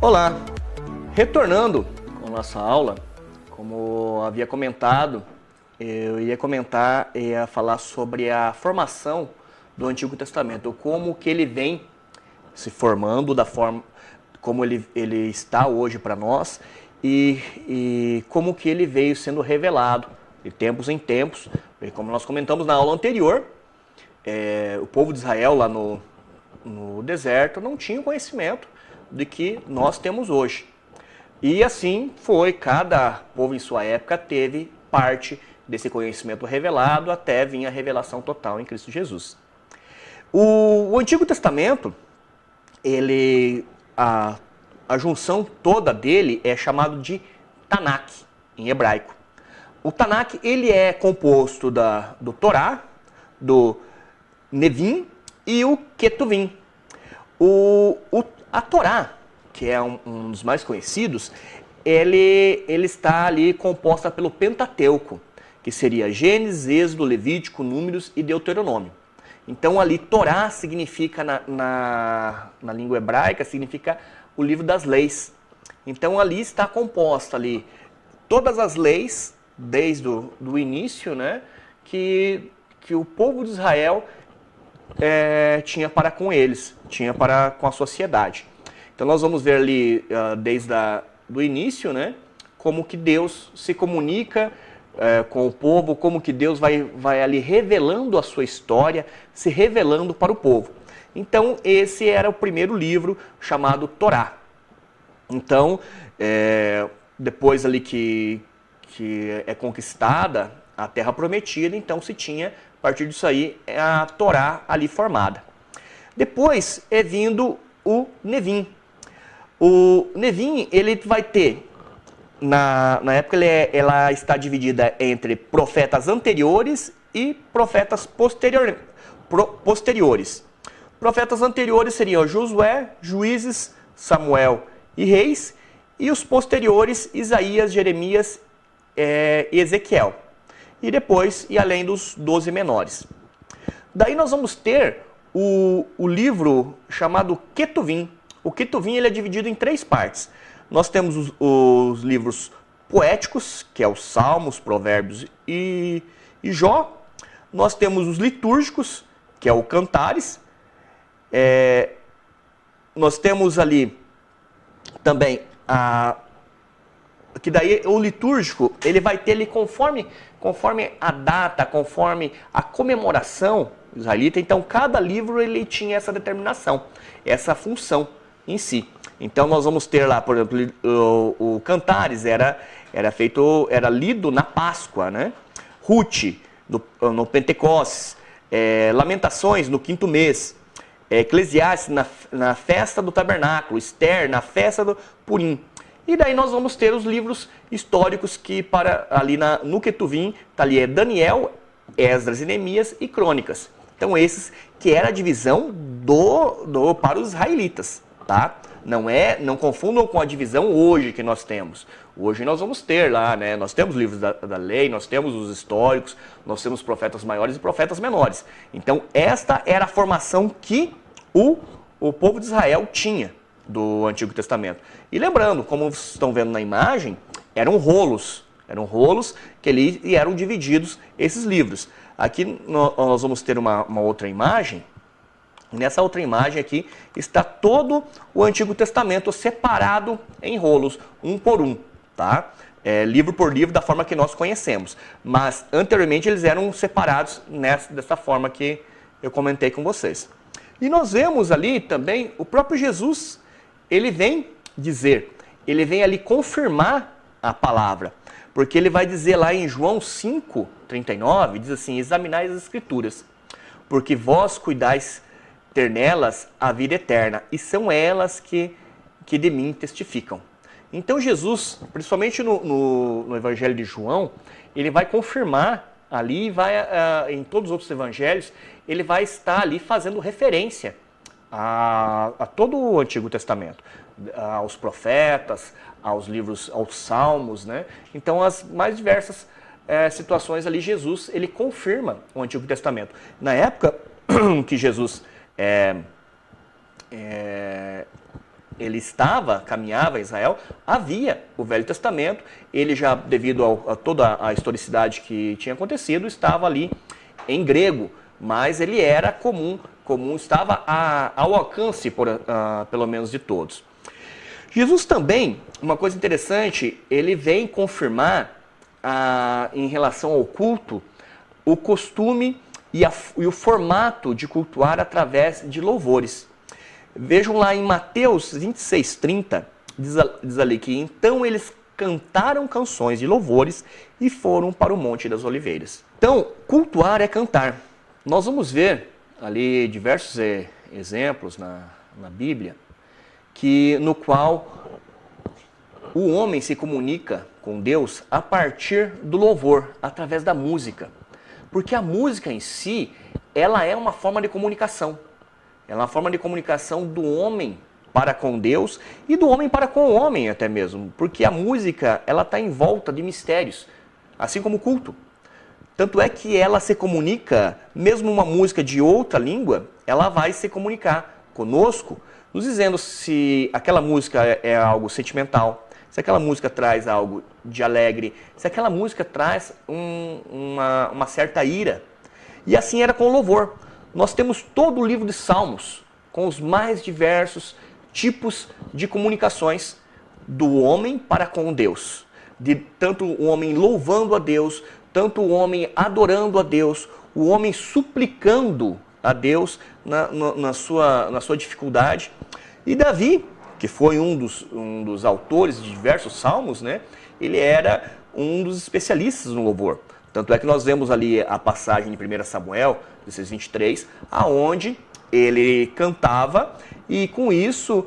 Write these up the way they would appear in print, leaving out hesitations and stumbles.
Olá! Retornando com a nossa aula, como havia comentado, eu ia falar sobre a formação do Antigo Testamento, como que ele vem se formando, da forma como ele está hoje para nós e como que ele veio sendo revelado de tempos em tempos. E como nós comentamos na aula anterior, o povo de Israel lá no deserto não tinha o conhecimento de que nós temos hoje. E assim foi, cada povo em sua época teve parte desse conhecimento revelado até vir a revelação total em Cristo Jesus. O Antigo Testamento, a junção toda dele é chamado de Tanakh, em hebraico. O Tanakh ele é composto do Torá, do Nevim e o Ketuvim. A Torá, que é um dos mais conhecidos, ele está ali composta pelo Pentateuco, que seria Gênesis, Êxodo, Levítico, Números e Deuteronômio. Então ali Torá significa na língua hebraica, significa o livro das leis. Então ali está composta ali todas as leis, desde o início, né, que o povo de Israel tinha para com eles, tinha para com a sociedade. Então nós vamos ver ali, desde do início, né, como que Deus se comunica com o povo, como que Deus vai ali revelando a sua história, se revelando para o povo. Então esse era o primeiro livro chamado Torá. Então, depois ali que é conquistada a Terra Prometida, então se tinha, a partir disso aí, a Torá ali formada. Depois é vindo o Nevim. O Nevim, ele vai ter, na época ela está dividida entre profetas anteriores e profetas posteriores. Profetas anteriores seriam Josué, Juízes, Samuel e Reis, e os posteriores, Isaías, Jeremias e Ezequiel. E depois, e além dos 12 menores. Daí nós vamos ter o livro chamado Ketuvim. O Ketuvim ele é dividido em 3 partes. Nós temos os livros poéticos, que é os Salmos, Provérbios e Jó. Nós temos os litúrgicos, que é o Cantares. Nós temos ali também que daí o litúrgico ele vai ter ali conforme a data, conforme a comemoração israelita. Então cada livro ele tinha essa determinação, essa função em si. Então nós vamos ter lá, por exemplo, o Cantares era lido na Páscoa, né? Ruth no Pentecostes, Lamentações no 5º mês, Eclesiastes na festa do tabernáculo, Esther na festa do Purim. E daí nós vamos ter os livros históricos que ali no Ketuvim está ali Daniel, Esdras e Neemias e Crônicas. Então esses que era a divisão para os israelitas, tá? Não confundam com a divisão hoje que nós temos. Hoje nós vamos ter lá, né? Nós temos livros da lei, nós temos os históricos, nós temos profetas maiores e profetas menores. Então esta era a formação que o povo de Israel tinha do Antigo Testamento. E lembrando, como vocês estão vendo na imagem, eram rolos que eram divididos esses livros. Aqui nós vamos ter uma outra imagem. Nessa outra imagem aqui está todo o Antigo Testamento separado em rolos, um por um, tá? Livro por livro, da forma que nós conhecemos. Mas anteriormente eles eram separados dessa forma que eu comentei com vocês. E nós vemos ali também o próprio Jesus, ele vem ali confirmar a palavra. Porque ele vai dizer lá em João 5:39, diz assim: examinai as Escrituras, porque vós cuidais ter nelas a vida eterna, e são elas que de mim testificam. Então Jesus, principalmente no Evangelho de João, ele vai confirmar ali, em todos os outros evangelhos, ele vai estar ali fazendo referência a todo o Antigo Testamento, aos profetas, aos livros, aos salmos, né? Então as mais diversas situações ali, Jesus ele confirma o Antigo Testamento. Na época que Jesus ele caminhava em Israel, havia o Velho Testamento, ele já, devido a toda a historicidade que tinha acontecido, estava ali em grego, mas ele era comum estava ao alcance, pelo menos, de todos. Jesus também, uma coisa interessante, ele vem confirmar, em relação ao culto, o costume e o formato de cultuar através de louvores. Vejam lá em Mateus 26:30, diz ali que então eles cantaram canções de louvores e foram para o Monte das Oliveiras. Então, cultuar é cantar. Nós vamos ver ali diversos exemplos na Bíblia, no qual o homem se comunica com Deus a partir do louvor, através da música. Porque a música em si, ela é uma forma de comunicação. Ela é uma forma de comunicação do homem para com Deus e do homem para com o homem até mesmo. Porque a música, ela está em volta de mistérios, assim como o culto. Tanto é que ela se comunica, mesmo uma música de outra língua, ela vai se comunicar conosco, nos dizendo se aquela música é algo sentimental, se aquela música traz algo de alegre, se aquela música traz uma certa ira. E assim era com o louvor. Nós temos todo o livro de Salmos, com os mais diversos tipos de comunicações do homem para com Deus. De tanto o homem louvando a Deus, tanto o homem adorando a Deus, o homem suplicando a Deus na sua dificuldade. E Davi, que foi um dos autores de diversos salmos, né? Ele era um dos especialistas no louvor. Tanto é que nós vemos ali a passagem de 1 Samuel, 16:23, aonde ele cantava e com isso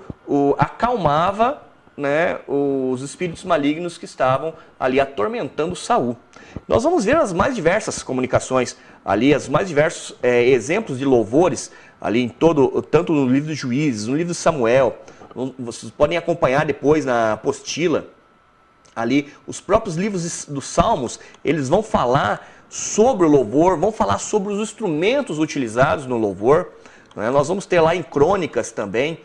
acalmava, né, os espíritos malignos que estavam ali atormentando Saul. Nós vamos ver as mais diversas comunicações ali, os mais diversos exemplos de louvores ali tanto no livro de Juízes, no livro de Samuel. Vocês podem acompanhar depois na apostila ali, os próprios livros dos Salmos, eles vão falar sobre o louvor, vão falar sobre os instrumentos utilizados no louvor, né? Nós vamos ter lá em Crônicas também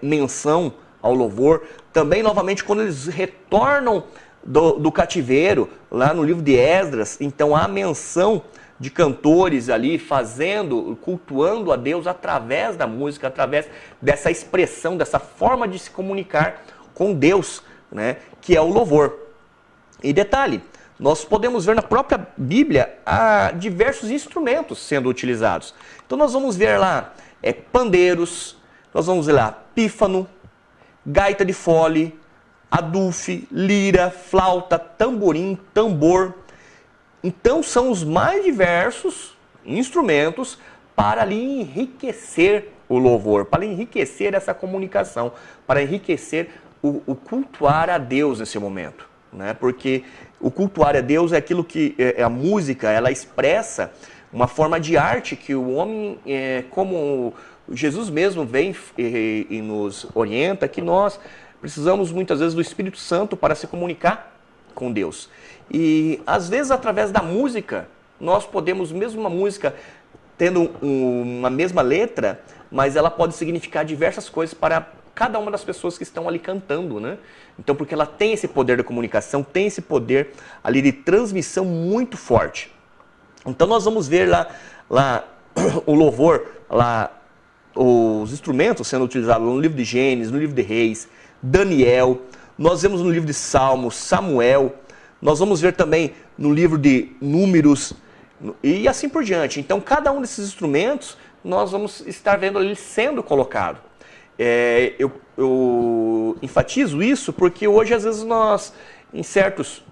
menção ao louvor. Também, novamente, quando eles retornam do cativeiro, lá no livro de Esdras, então há menção de cantores ali cultuando a Deus através da música, através dessa expressão, dessa forma de se comunicar com Deus, né, que é o louvor. E detalhe, nós podemos ver na própria Bíblia diversos instrumentos sendo utilizados. Então nós vamos ver lá pandeiros, nós vamos ver lá pífano, gaita de fole, adufe, lira, flauta, tamborim, tambor. Então são os mais diversos instrumentos para ali enriquecer o louvor, para enriquecer essa comunicação, para enriquecer o cultuar a Deus nesse momento, né? Porque o cultuar a Deus é aquilo que a música, ela expressa uma forma de arte que o homem, como Jesus mesmo vem e nos orienta, que nós precisamos muitas vezes do Espírito Santo para se comunicar com Deus. E às vezes através da música, nós podemos, mesmo uma música tendo uma mesma letra, mas ela pode significar diversas coisas para cada uma das pessoas que estão ali cantando, né? Então, porque ela tem esse poder de comunicação, tem esse poder ali de transmissão muito forte. Então nós vamos ver lá o louvor, lá os instrumentos sendo utilizados no livro de Gênesis, no livro de Reis, Daniel, nós vemos no livro de Salmos, Samuel, nós vamos ver também no livro de Números e assim por diante. Então cada um desses instrumentos nós vamos estar vendo ali sendo colocado. Eu enfatizo isso porque hoje às vezes nós, em certos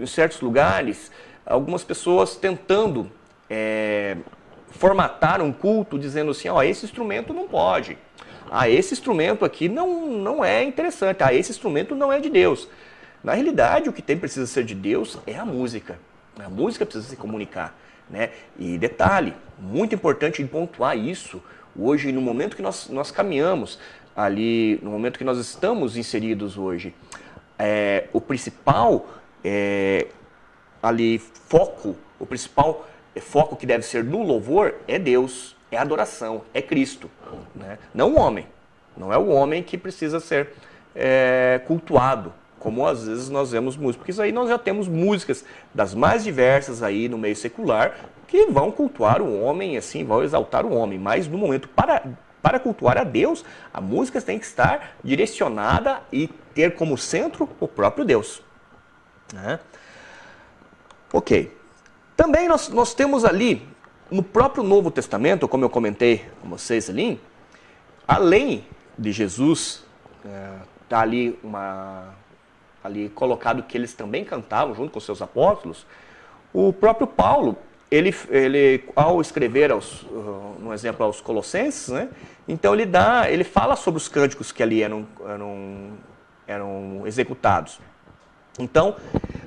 lugares, algumas pessoas tentando formatar um culto dizendo assim, esse instrumento não pode. Esse instrumento aqui não é interessante. Esse instrumento não é de Deus. Na realidade, o que precisa ser de Deus é a música. A música precisa se comunicar, né? E detalhe, muito importante pontuar isso, hoje, no momento que nós caminhamos, ali, no momento que nós estamos inseridos hoje, o principal foco, o principal foco que deve ser no louvor é Deus, é adoração, é Cristo, né? Não o homem. Não é o homem que precisa ser cultuado, como às vezes nós vemos músicas. Porque isso aí nós já temos músicas das mais diversas aí no meio secular que vão cultuar o homem, assim, vão exaltar o homem. Mas no momento, para cultuar a Deus, a música tem que estar direcionada e ter como centro o próprio Deus. Né? Ok. Também nós temos ali, no próprio Novo Testamento, como eu comentei com vocês ali, além de Jesus tá ali colocado que eles também cantavam junto com seus apóstolos, o próprio Paulo, ele ao escrever no exemplo aos Colossenses, né, então ele fala sobre os cânticos que ali eram executados. Então,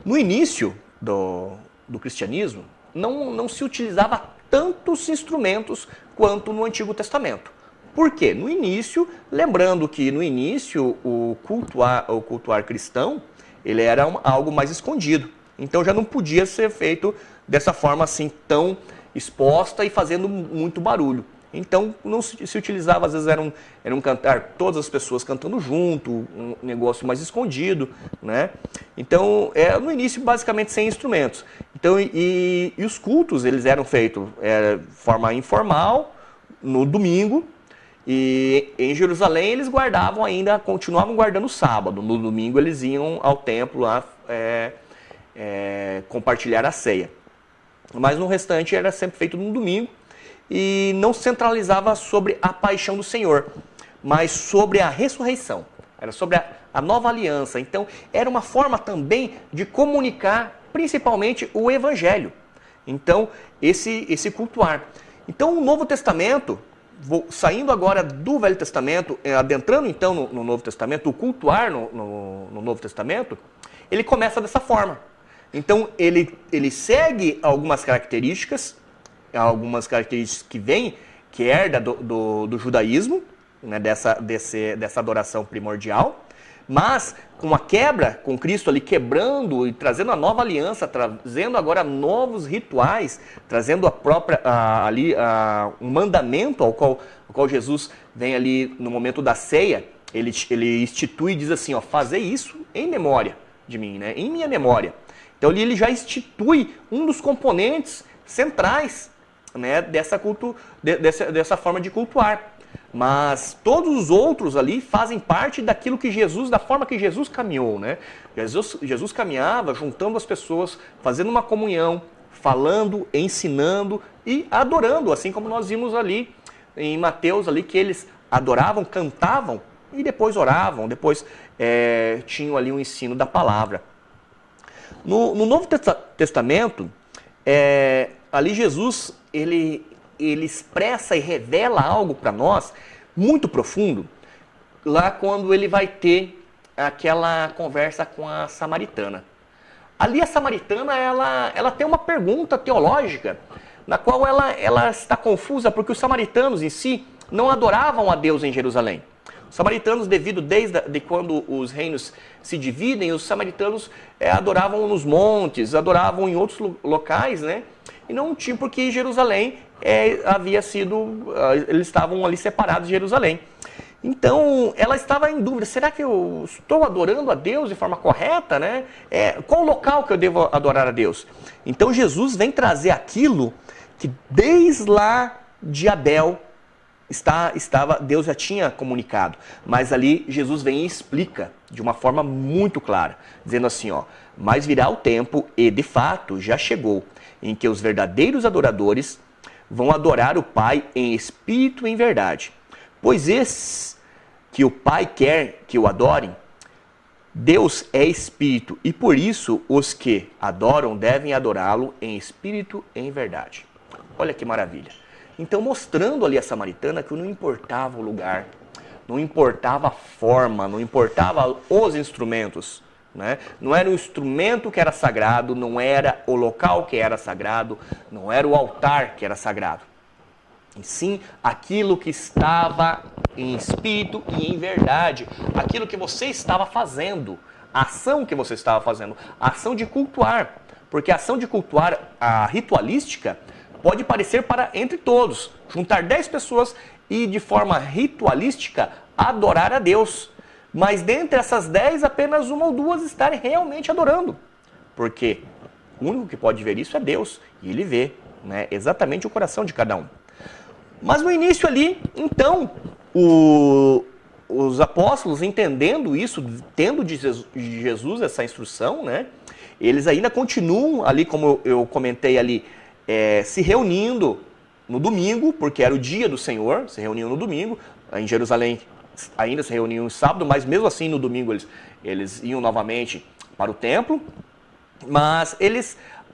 no início do cristianismo, não se utilizava tantos instrumentos quanto no Antigo Testamento. Por quê? No início, lembrando que no início o cultuar cristão, ele era algo mais escondido. Então já não podia ser feito dessa forma assim tão exposta e fazendo muito barulho. Então não se utilizava, às vezes era um cantar, todas as pessoas cantando junto, um negócio mais escondido, né? Então, no início basicamente sem instrumentos. Então, e os cultos, eles eram feitos de forma informal, no domingo, e em Jerusalém eles continuavam guardando o sábado. No domingo eles iam ao templo lá compartilhar a ceia. Mas no restante era sempre feito no domingo e não centralizava sobre a paixão do Senhor, mas sobre a ressurreição. Era sobre a nova aliança. Então era uma forma também de comunicar principalmente o Evangelho. Então esse cultuar. Então o Novo Testamento, saindo agora do Velho Testamento, adentrando então no Novo Testamento, o cultuar no Novo Testamento, ele começa dessa forma. Então ele segue algumas características que herda do judaísmo, né, dessa adoração primordial, mas com a quebra, com Cristo ali quebrando e trazendo a nova aliança, trazendo agora novos rituais, trazendo um mandamento ao qual Jesus vem ali no momento da ceia, ele institui e diz assim, fazer isso em memória de mim, né, em minha memória. Então ali ele já institui um dos componentes centrais, né, dessa forma de cultuar. Mas todos os outros ali fazem parte da forma que Jesus caminhou, né? Jesus caminhava juntando as pessoas, fazendo uma comunhão, falando, ensinando e adorando, assim como nós vimos ali em Mateus ali que eles adoravam, cantavam e depois oravam, depois tinham ali um ensino da palavra. No Novo Testamento, ali Jesus ele expressa e revela algo para nós muito profundo, lá quando ele vai ter aquela conversa com a samaritana. Ali a samaritana, ela tem uma pergunta teológica, na qual ela está confusa, porque os samaritanos em si não adoravam a Deus em Jerusalém. Os samaritanos, desde quando os reinos se dividem, os samaritanos adoravam nos montes, adoravam em outros locais, né? E não tinha, porque Jerusalém eles estavam ali separados de Jerusalém. Então, ela estava em dúvida, será que eu estou adorando a Deus de forma correta, né? Qual o local que eu devo adorar a Deus? Então, Jesus vem trazer aquilo que desde lá de Abel, Deus já tinha comunicado, mas ali Jesus vem e explica de uma forma muito clara, dizendo assim, mas virá o tempo, e de fato já chegou, em que os verdadeiros adoradores vão adorar o Pai em espírito e em verdade. Pois esses que o Pai quer que o adorem, Deus é espírito, e por isso os que adoram devem adorá-lo em espírito e em verdade. Olha que maravilha. Então, mostrando ali a samaritana que não importava o lugar, não importava a forma, não importava os instrumentos, né? Não era o instrumento que era sagrado, não era o local que era sagrado, não era o altar que era sagrado. E sim, aquilo que estava em espírito e em verdade, aquilo que você estava fazendo, a ação que você estava fazendo, a ação de cultuar. Porque a ação de cultuar, a ritualística, pode parecer para entre todos, juntar 10 pessoas e de forma ritualística adorar a Deus. Mas dentre essas 10, apenas uma ou duas estarem realmente adorando. Porque o único que pode ver isso é Deus. E Ele vê, né, exatamente o coração de cada um. Mas no início ali, então, os apóstolos, entendendo isso, tendo de Jesus essa instrução, né, eles ainda continuam ali, como eu comentei ali, se reunindo no domingo, porque era o dia do Senhor, se reuniam no domingo. Em Jerusalém ainda se reuniam no sábado, mas mesmo assim no domingo eles iam novamente para o templo. Mas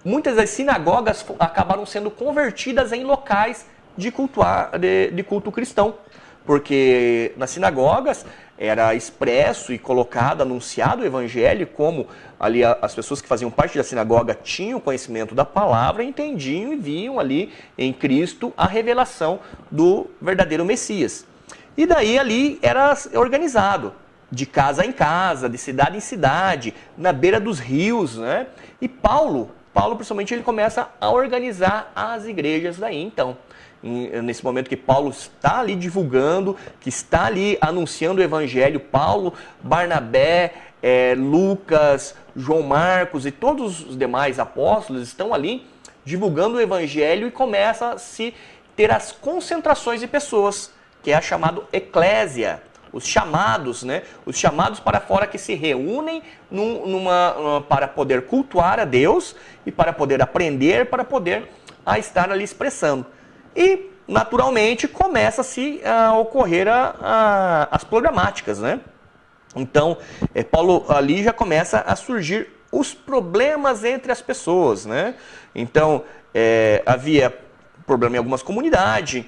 muitas das sinagogas acabaram sendo convertidas em locais de culto cristão. Porque nas sinagogas era expresso e colocado, anunciado o evangelho, como ali as pessoas que faziam parte da sinagoga tinham conhecimento da palavra, entendiam e viam ali em Cristo a revelação do verdadeiro Messias. E daí ali era organizado, de casa em casa, de cidade em cidade, na beira dos rios, né? E Paulo principalmente, ele começa a organizar as igrejas daí, então. Nesse momento que Paulo está ali divulgando, que está ali anunciando o evangelho, Paulo, Barnabé, Lucas, João Marcos e todos os demais apóstolos estão ali divulgando o evangelho e começa a se ter as concentrações de pessoas, que é a chamada eclésia, os chamados, né? Os chamados para fora que se reúnem para poder cultuar a Deus e para poder aprender, para poder estar ali expressando. E, naturalmente, começa-se a ocorrer as programáticas, né? Então, Paulo ali já começa a surgir os problemas entre as pessoas, né? Então, havia problema em algumas comunidades,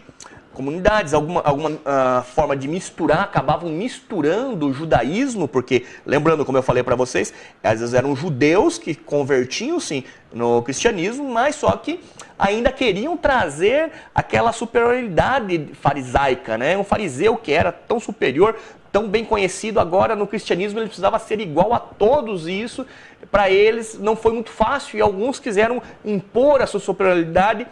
alguma forma de misturar, acabavam misturando o judaísmo, porque, lembrando, como eu falei para vocês, às vezes eram judeus que convertiam-se no cristianismo, mas só que ainda queriam trazer aquela superioridade farisaica, né? Um fariseu que era tão superior, tão bem conhecido, agora no cristianismo ele precisava ser igual a todos, e isso para eles não foi muito fácil, e alguns quiseram impor a sua superioridade,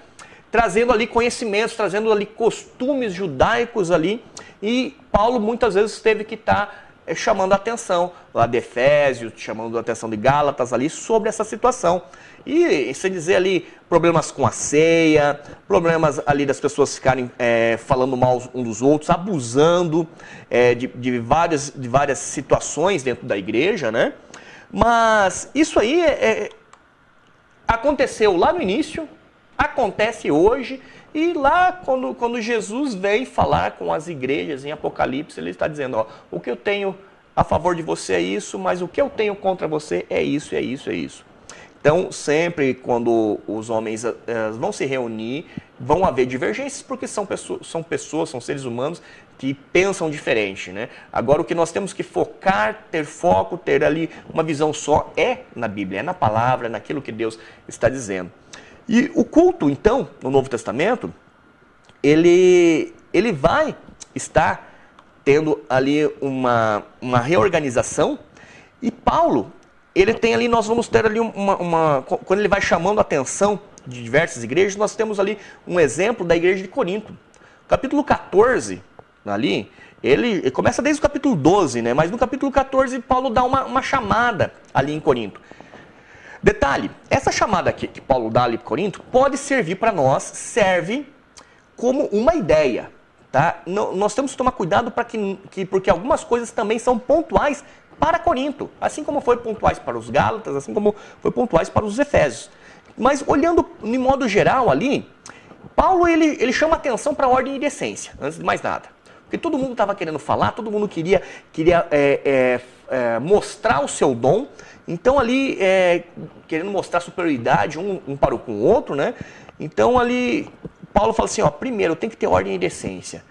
trazendo ali conhecimentos, trazendo ali costumes judaicos ali, e Paulo muitas vezes teve que estar chamando a atenção lá de Efésios, chamando a atenção de Gálatas ali sobre essa situação. E sem dizer ali problemas com a ceia, problemas ali das pessoas ficarem falando mal um dos outros, abusando de várias situações dentro da igreja, né? Mas isso aí aconteceu lá no início, acontece hoje, e lá quando Jesus vem falar com as igrejas em Apocalipse, ele está dizendo, ó, o que eu tenho a favor de você é isso, mas o que eu tenho contra você é isso, é isso, é isso. Então, sempre quando os homens vão se reunir, vão haver divergências, porque são pessoas, são seres humanos que pensam diferente, né? Agora, o que nós temos que focar, ter foco, ter ali uma visão só, é na Bíblia, é na palavra, naquilo que Deus está dizendo. E o culto, então, no Novo Testamento, ele vai estar tendo ali uma reorganização, e Paulo, ele tem ali, nós vamos ter ali quando ele vai chamando a atenção de diversas igrejas, nós temos ali um exemplo da igreja de Corinto. Capítulo 14, ali, ele começa desde o capítulo 12, né? Mas no capítulo 14, Paulo dá uma chamada ali em Corinto. Detalhe, essa chamada aqui que Paulo dá ali para Corinto pode servir para nós, serve como uma ideia, tá? Nós temos que tomar cuidado porque algumas coisas também são pontuais para Corinto, assim como foi pontuais para os Gálatas, assim como foi pontuais para os Efésios. Mas olhando de modo geral ali, Paulo ele chama atenção para a ordem e decência, antes de mais nada. Porque todo mundo estava querendo falar, todo mundo queria mostrar o seu dom. Então ali, querendo mostrar superioridade um para com o outro, né? Então ali, Paulo fala assim, ó, primeiro tem que ter ordem e decência.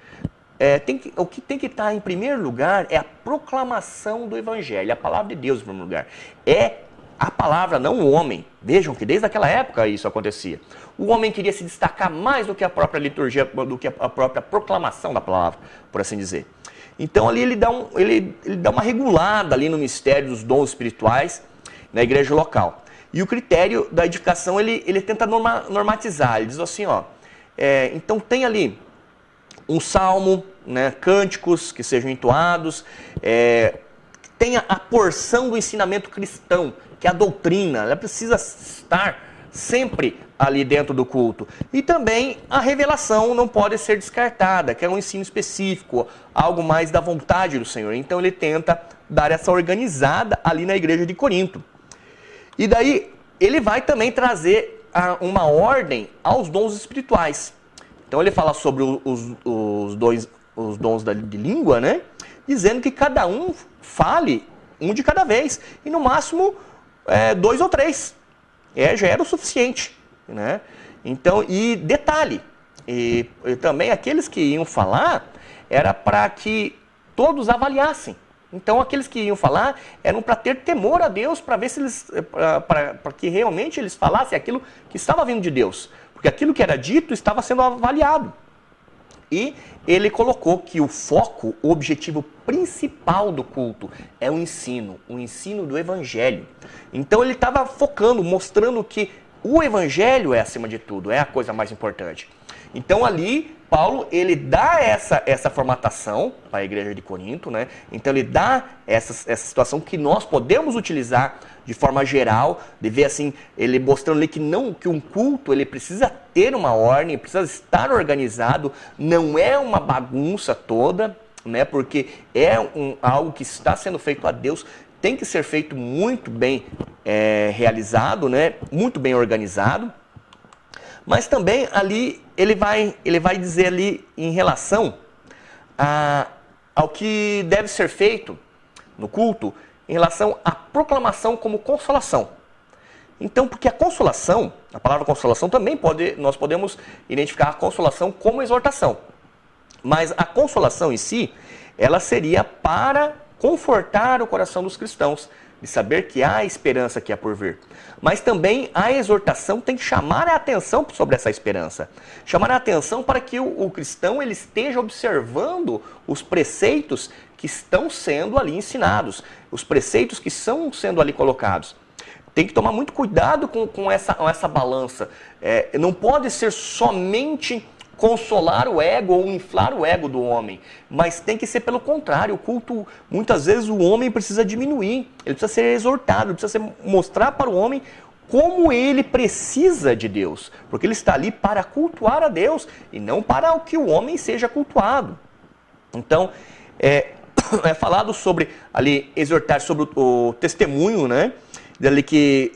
O que tem que estar em primeiro lugar é a proclamação do evangelho, a palavra de Deus em primeiro lugar. É a palavra, não o homem. Vejam que desde aquela época isso acontecia. O homem queria se destacar mais do que a própria liturgia, do que a própria proclamação da palavra, por assim dizer. Então ali ele dá uma regulada ali no mistério dos dons espirituais na igreja local. E o critério da edificação ele tenta normatizar. Ele diz assim, ó, então tem ali um salmo, né, cânticos que sejam entoados, tenha a porção do ensinamento cristão, que é a doutrina, ela precisa estar sempre ali dentro do culto. E também a revelação não pode ser descartada, que é um ensino específico, algo mais da vontade do Senhor. Então ele tenta dar essa organizada ali na igreja de Corinto. E daí ele vai também trazer uma ordem aos dons espirituais. Então ele fala sobre os dons de língua, né? Dizendo que cada um fale um de cada vez, e no máximo 2 ou 3. Já era o suficiente, né? Então, e detalhe, e também aqueles que iam falar, era para que todos avaliassem. Então, aqueles que iam falar eram para ter temor a Deus, para ver se eles, para que realmente eles falassem aquilo que estava vindo de Deus. Porque aquilo que era dito estava sendo avaliado. E ele colocou que o foco, o objetivo principal do culto é o ensino do evangelho. Então ele estava focando, mostrando que o evangelho é acima de tudo, é a coisa mais importante. Então ali, Paulo, ele dá essa formatação para a igreja de Corinto, né? Então ele dá essa situação que nós podemos utilizar de forma geral, de ver assim, ele mostrando ali que um culto, ele precisa ter uma ordem, precisa estar organizado, não é uma bagunça toda, né? Porque algo que está sendo feito a Deus, tem que ser feito muito bem realizado, né? Muito bem organizado. Mas também ali ele vai dizer ali em relação ao que deve ser feito no culto, em relação à proclamação como consolação. Então, porque a consolação, a palavra consolação também nós podemos identificar a consolação como exortação. Mas a consolação em si, ela seria para confortar o coração dos cristãos, de saber que há esperança que há por vir. Mas também a exortação tem que chamar a atenção sobre essa esperança. Chamar a atenção para que o cristão ele esteja observando os preceitos que estão sendo ali ensinados, os preceitos que estão sendo ali colocados. Tem que tomar muito cuidado com essa balança. Não pode ser somente consolar o ego ou inflar o ego do homem, mas tem que ser pelo contrário. O culto, muitas vezes o homem precisa diminuir, ele precisa ser exortado, ele precisa mostrar para o homem como ele precisa de Deus, porque ele está ali para cultuar a Deus e não para que o homem seja cultuado. Então, é falado sobre ali, exortar sobre o testemunho, né? Dali que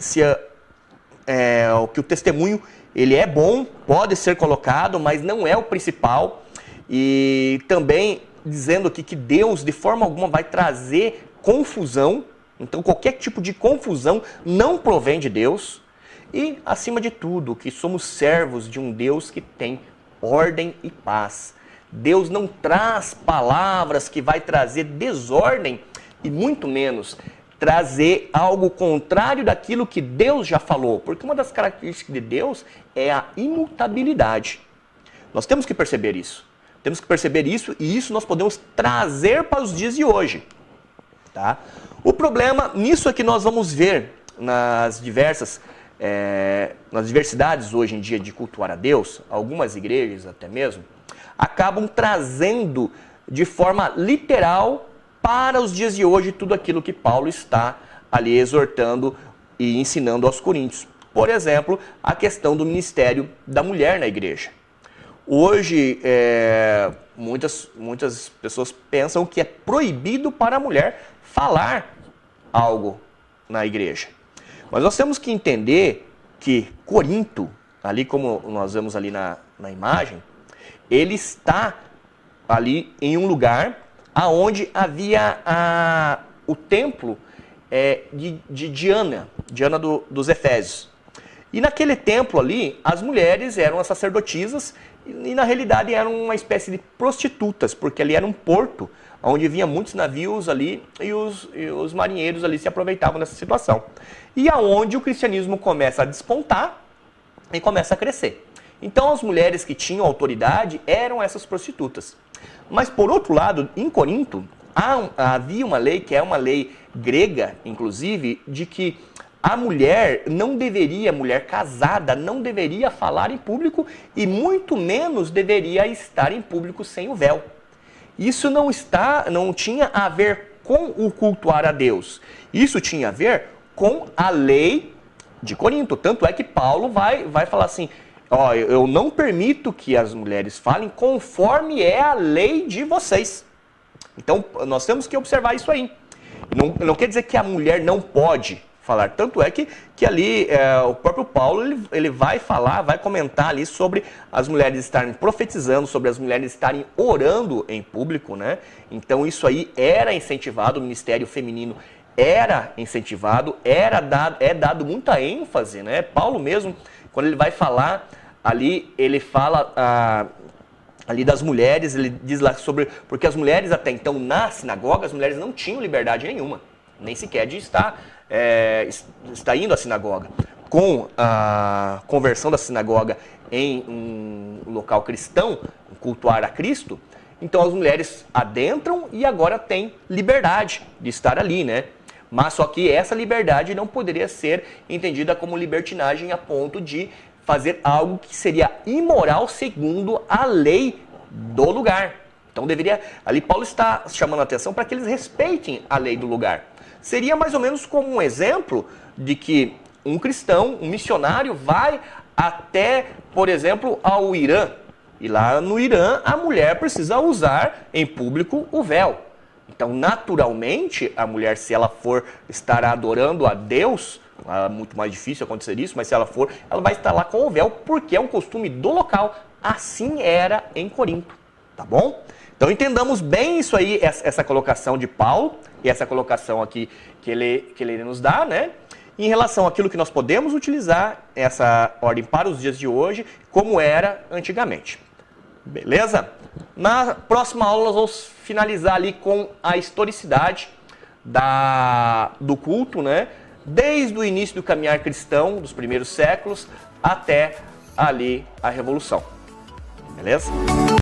o testemunho ele é bom, pode ser colocado, mas não é o principal. E também dizendo aqui que Deus de forma alguma vai trazer confusão. Então qualquer tipo de confusão não provém de Deus. E acima de tudo, que somos servos de um Deus que tem ordem e paz. Deus não traz palavras que vai trazer desordem e muito menos trazer algo contrário daquilo que Deus já falou. Porque uma das características de Deus é a imutabilidade. Nós temos que perceber isso. Temos que perceber isso e isso nós podemos trazer para os dias de hoje. Tá? O problema, nisso é que nós vamos ver nas diversidades hoje em dia de cultuar a Deus, algumas igrejas até mesmo, acabam trazendo de forma literal para os dias de hoje tudo aquilo que Paulo está ali exortando e ensinando aos coríntios. Por exemplo, a questão do ministério da mulher na igreja. Hoje, muitas pessoas pensam que é proibido para a mulher falar algo na igreja. Mas nós temos que entender que Corinto, ali como nós vemos ali na imagem, ele está ali em um lugar aonde havia o templo de Diana dos Efésios. E naquele templo ali, as mulheres eram as sacerdotisas e na realidade eram uma espécie de prostitutas, porque ali era um porto onde vinha muitos navios ali e os marinheiros ali se aproveitavam dessa situação. E aonde o cristianismo começa a despontar e começa a crescer. Então as mulheres que tinham autoridade eram essas prostitutas. Mas por outro lado, em Corinto, havia uma lei, que é uma lei grega, inclusive, de que a mulher não deveria, mulher casada, não deveria falar em público e muito menos deveria estar em público sem o véu. Isso não tinha a ver com o cultuar a Deus. Isso tinha a ver com a lei de Corinto. Tanto é que Paulo vai falar assim, ó, eu não permito que as mulheres falem conforme é a lei de vocês. Então, nós temos que observar isso aí. Não quer dizer que a mulher não pode falar. Tanto é que ali o próprio Paulo ele vai falar, vai comentar ali sobre as mulheres estarem profetizando, sobre as mulheres estarem orando em público, né? Então isso aí era incentivado, o ministério feminino era incentivado, é dado muita ênfase, né? Paulo mesmo, quando ele vai falar ali, ele fala ali das mulheres, ele diz lá sobre, porque as mulheres até então na sinagoga, as mulheres não tinham liberdade nenhuma, nem sequer de estar indo à sinagoga. Com a conversão da sinagoga em um local cristão, cultuar a Cristo, então as mulheres adentram e agora têm liberdade de estar ali, né? Mas só que essa liberdade não poderia ser entendida como libertinagem a ponto de fazer algo que seria imoral segundo a lei do lugar. Então ali Paulo está chamando a atenção para que eles respeitem a lei do lugar. Seria mais ou menos como um exemplo de que um cristão, um missionário, vai até, por exemplo, ao Irã. E lá no Irã, a mulher precisa usar em público o véu. Então, naturalmente, a mulher, se ela for estar adorando a Deus, é muito mais difícil acontecer isso, mas se ela for, ela vai estar lá com o véu, porque é um costume do local. Assim era em Corinto, tá bom? Então entendamos bem isso aí, essa colocação de Paulo, e essa colocação aqui que ele nos dá, né? Em relação àquilo que nós podemos utilizar, essa ordem para os dias de hoje, como era antigamente. Beleza? Na próxima aula nós vamos finalizar ali com a historicidade do culto, né? Desde o início do caminhar cristão, dos primeiros séculos, até ali a Revolução. Beleza?